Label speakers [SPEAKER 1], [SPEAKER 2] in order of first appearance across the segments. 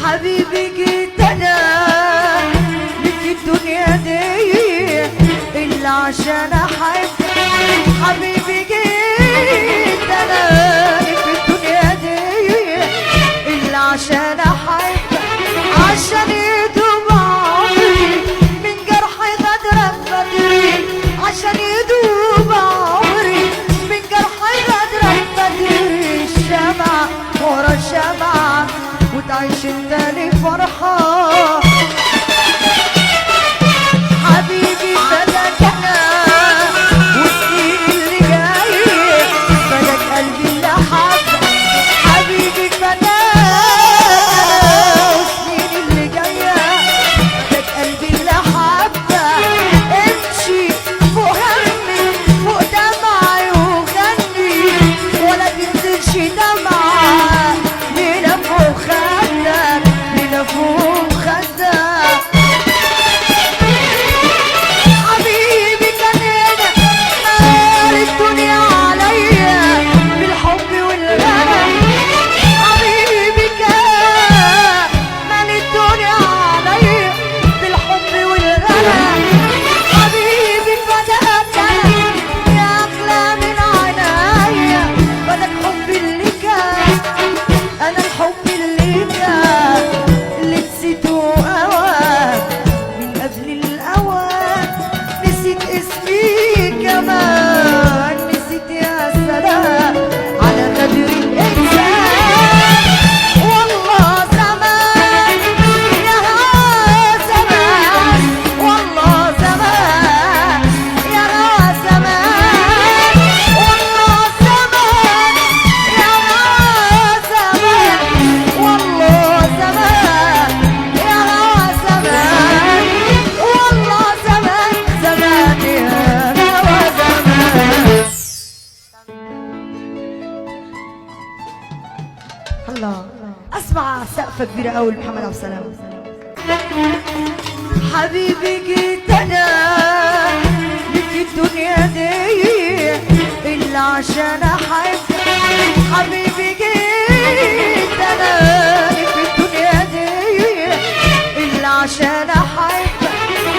[SPEAKER 1] حبيبي جيت انا لك الدنيا دي الا عشان احبك. حبيبي جيت انا لك الدنيا دي الا عشان احبك، عشان يدوب عمري من جرح غدرك بدري، عشان يدوب عمري من جرح غدرك بدري. الشمعة ورا الشمعة وتعيش انت لي فرحة. حبيبي فداك انا والسنين اللي جاي، فداك قلبي اللي حبك. حبيبي فداك انا والسنين اللي جاية، فداك قلبي اللي حبك. امشي فوق همي فوق دمعي وغني، ولا تنزلش دمعة ليلة فوق خدك، ليلة فوق خدك. حبيبي كان هنا مال الدنيا عليا بالحب والغنى. حبيبي كان مال الدنيا عليا بالحب والغنى. حبيبي فداك انا يا اغلى من عينيا، فداك حبي اللي كان، انا الحب اللي كان اللي نسيته اوان من قبل الاوان. نسيت اسمي كمان، نسيت يا سلام على قدر الانسان. والله زمان يا زمان، والله زمان يا زمان، والله زمان يا زمان، والله زمان يا زمان، والله زمان زمان يا زمان. الله اسمع سقفه كبيره قوي لمحمد عبد السلام. حبيبي جيت انا لك الدنيا دي الا عشان احبك. حبيبي جيت انا لك الدنيا دي الا عشان احبك،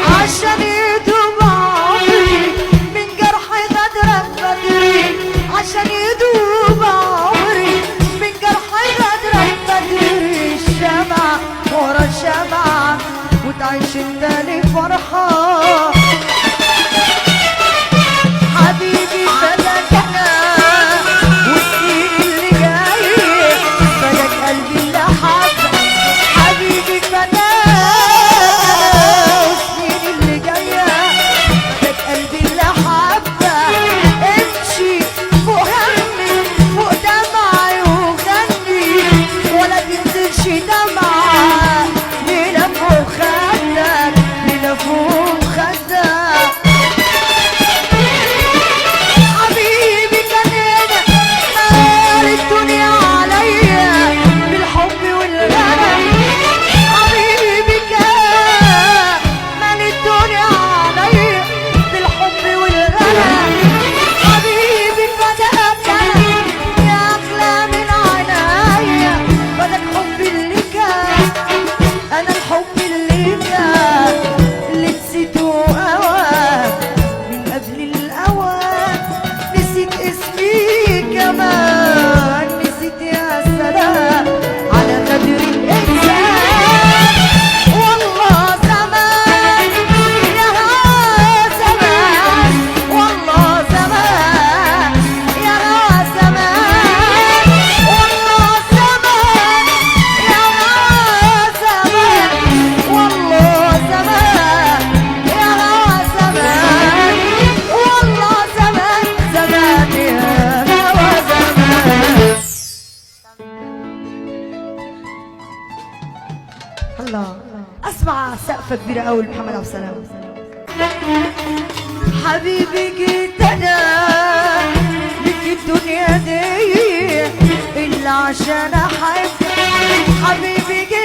[SPEAKER 1] عشان يدوب عمري من جرح غدرك بدري، عشان يدوب عمري من جرح غدرك بدري. الشمعة ورا الشمعة وتعيش انت لي فرحة. حبيبي فداك انا والسنين اللي جاي، فداك قلبي اللي حبك. حبيبي فداك انا والسنين اللي جاية، فداك قلبي اللي حبك. امشي فوق همي فوق دمعي وغني، ولا تنزلش دمعة ليلة فوق خدك، ليلة فوق خدك. حبيبي كان هنا مال الدنيا عليا بالحب والغنى. حبيبي كان مال الدنيا عليا بالحب والغنى. حبيبي فداك انا يا اغلى من عينيا، فداك حبي اللي كان، انا الحب اللي كان اللي نسيته اوان من قبل الاوان. نسيت اسمي كمان، نسيت يا سلام على قدر الانسان. والله زمان يا زمان، والله زمان يا زمان، والله زمان يا زمان، والله زمان يا زمان، والله زمان زمان يا زمان. الله اسمع سقفه كبيره قوي لمحمد عبد السلام. حبيبي جيت انا لك الدنيا دي الا عشان احبك. حبيبي جيت